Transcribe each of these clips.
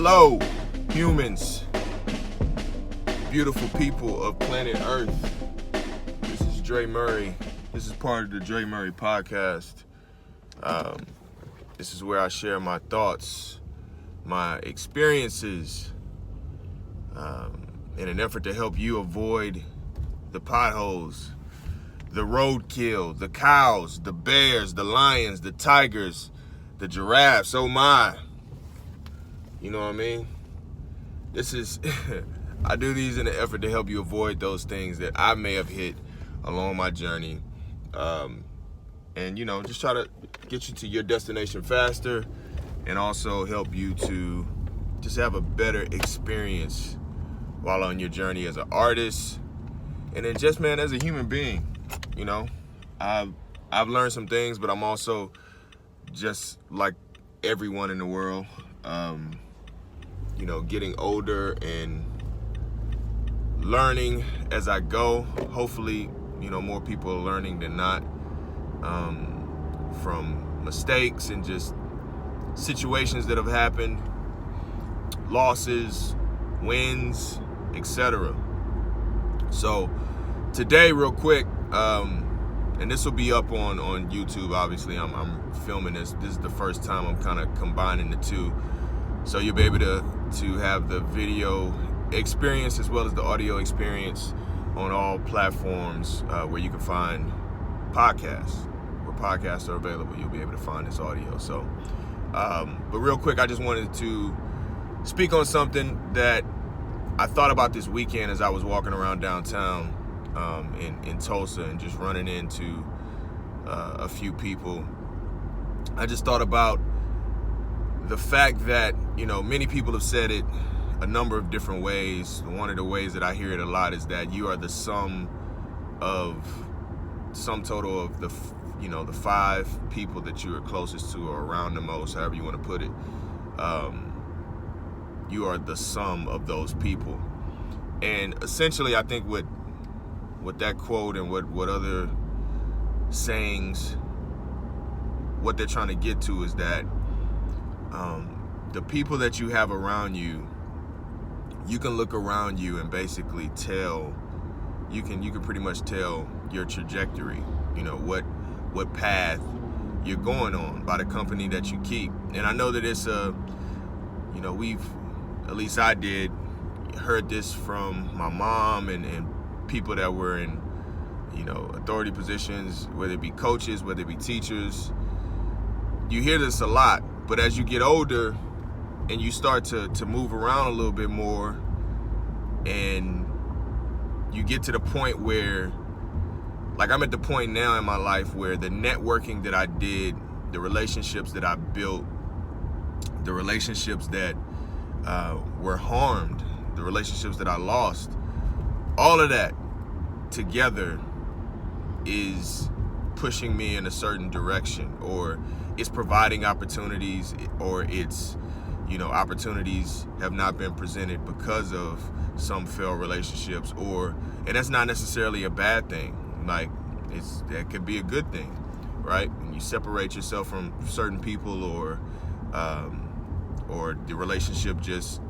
Hello, humans, beautiful people of planet Earth. This is Dre Murray. This is part of the Dre Murray podcast. This is where I share my thoughts, my experiences, in an effort to help you avoid the potholes, the roadkill, the cows, the bears, the lions, the tigers, the giraffes. Oh my. You know what I mean? This is, I do these in an effort to help you avoid those things that I may have hit along my journey. And, you know, just try to get you to your destination faster and also help you to just have a better experience while on your journey as an artist. And then just, man, as a human being, you know, I've learned some things, but I'm also just like everyone in the world, you know, getting older and learning as I go. Hopefully, you know, more people are learning than not, from mistakes and just situations that have happened, losses, wins, etc. So today, real quick, and this will be up on YouTube. Obviously, I'm filming this. This is the first time I'm kind of combining the two, so you'll be able to have the video experience as well as the audio experience on all platforms where you can find podcasts. Where podcasts are available, you'll be able to find this audio. So, but real quick, I just wanted to speak on something that I thought about this weekend as I was walking around downtown in Tulsa and just running into a few people. I just thought about the fact that, you know, many people have said it a number of different ways. One of the ways that I hear it a lot is that you are the sum total of the, you know, the 5 people that you are closest to or around the most, however you want to put it. You are the sum of those people. And essentially, I think what that quote and what other sayings, what they're trying to get to is that the people that you have around you, you can look around you and basically tell, you can pretty much tell your trajectory, you know, what path you're going on by the company that you keep. And I know that it's you know, at least I did, heard this from my mom and people that were in, you know, authority positions, whether it be coaches, whether it be teachers. You hear this a lot, but as you get older and you start to move around a little bit more and you get to the point where, like, I'm at the point now in my life where the networking that I did, the relationships that I built, the relationships that were harmed, the relationships that I lost, all of that together is pushing me in a certain direction, or it's providing opportunities, or it's, you know, opportunities have not been presented because of some failed relationships, and that's not necessarily a bad thing. Like, that could be a good thing, right? When you separate yourself from certain people, or the relationship just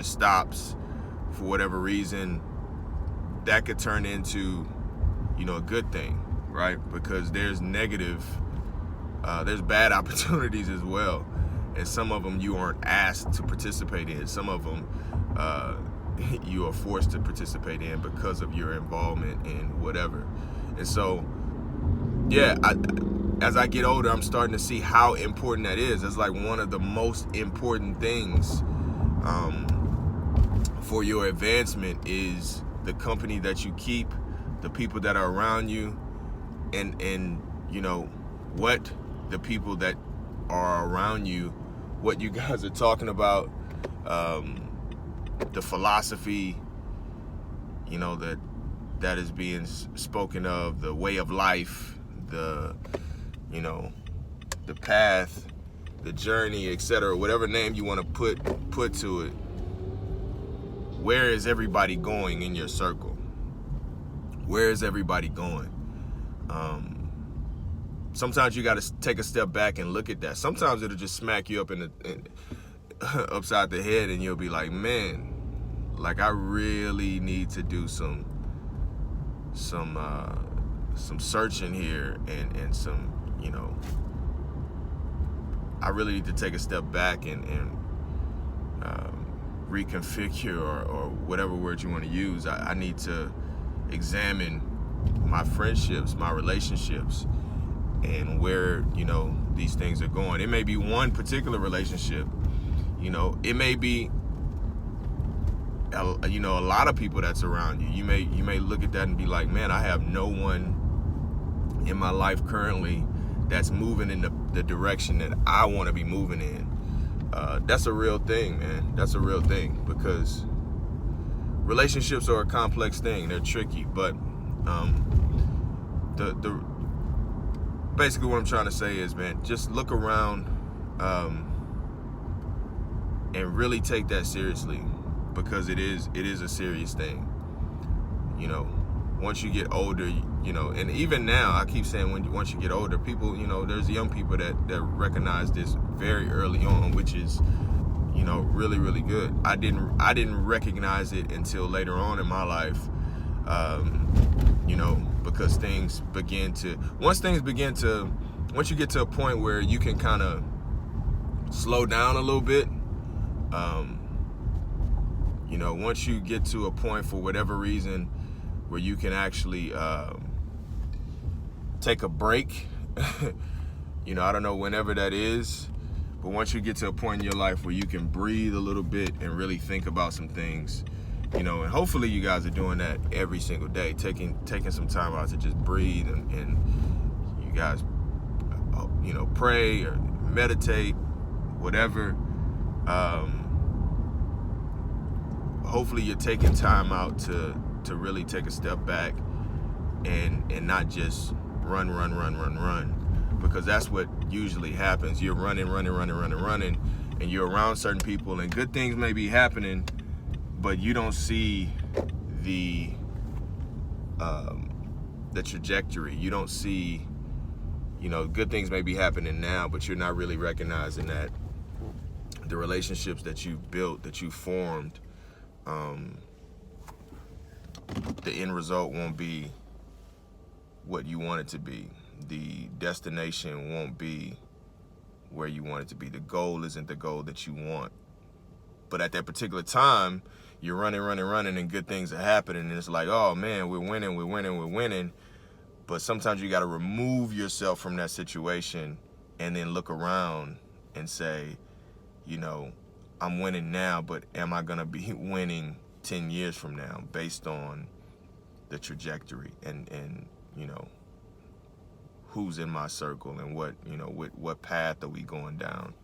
stops for whatever reason, that could turn into, you know, a good thing, right? Because there's bad opportunities as well, and some of them you aren't asked to participate in. Some of them you are forced to participate in because of your involvement in whatever. And so, yeah, as I get older, I'm starting to see how important that is. It's like one of the most important things for your advancement is the company that you keep, the people that are around you, and you know, what the people that are around you, what you guys are talking about, the philosophy, you know, that is being spoken of, the way of life, the, you know, the path, the journey, etc., whatever name you want to put to it. Where is everybody going in your circle? Where is everybody going? Sometimes you got to take a step back and look at that. Sometimes it'll just smack you up upside the head, and you'll be like, man, like I really need to do some searching here, and some, you know, I really need to take a step back and reconfigure, or whatever word you want to use. I need to examine my friendships, my relationships, and where, you know, these things are going. It may be one particular relationship, you know, it may be, you know, a lot of people that's around you. You may look at that and be like, man, I have no one in my life currently that's moving in the direction that I want to be moving in. That's a real thing, man. That's a real thing, because relationships are a complex thing. They're tricky, but basically what I'm trying to say is, man, just look around and really take that seriously, because it is a serious thing. You know, once you get older, you know, and even now, I keep saying once you get older, people, you know, there's young people that recognize this very early on, which is, you know, really, really good. I didn't recognize it until later on in my life, you know, because once you get to a point where you can kind of slow down a little bit, you know, once you get to a point for whatever reason where you can actually take a break, you know, I don't know whenever that is, but once you get to a point in your life where you can breathe a little bit and really think about some things, you know, and hopefully you guys are doing that every single day, taking some time out to just breathe, and you guys, you know, pray or meditate, whatever. Hopefully you're taking time out to really take a step back and not just run, because that's what usually happens. You're running, and you're around certain people, and good things may be happening, but you don't see the trajectory. You don't see, you know, good things may be happening now, but you're not really recognizing that the relationships that you've built, that you formed, the end result won't be what you want it to be. The destination won't be where you want it to be. The goal isn't the goal that you want. But at that particular time, you're running, and good things are happening, and it's like, oh man, we're winning. But sometimes you got to remove yourself from that situation and then look around and say, you know, I'm winning now, but am I going to be winning 10 years from now based on the trajectory and you know, who's in my circle, and what, you know, what path are we going down?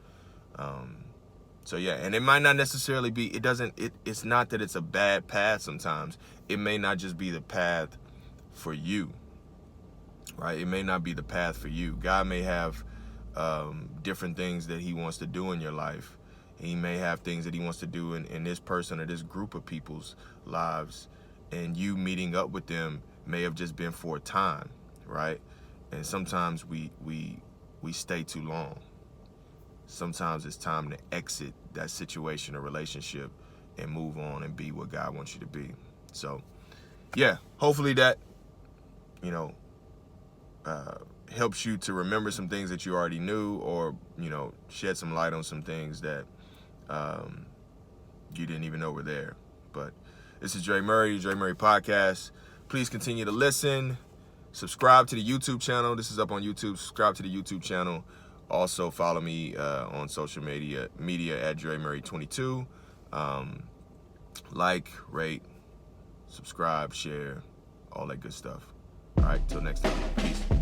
So yeah, and it might not necessarily be, it's not that it's a bad path sometimes. It may not just be the path for you, right? It may not be the path for you. God may have different things that he wants to do in your life. He may have things that he wants to do in this person or this group of people's lives, and you meeting up with them may have just been for a time, right? And sometimes we stay too long. Sometimes it's time to exit that situation or relationship and move on and be what God wants you to be. So, yeah, hopefully that, you know, helps you to remember some things that you already knew, or, you know, shed some light on some things that you didn't even know were there. But this is Dre Murray Podcast. Please continue to listen. Subscribe to the YouTube channel. This is up on YouTube. Subscribe to the YouTube channel. Also follow me on social media at Dre Murray 22. Like, rate, subscribe, share, all that good stuff. All right, till next time. Peace.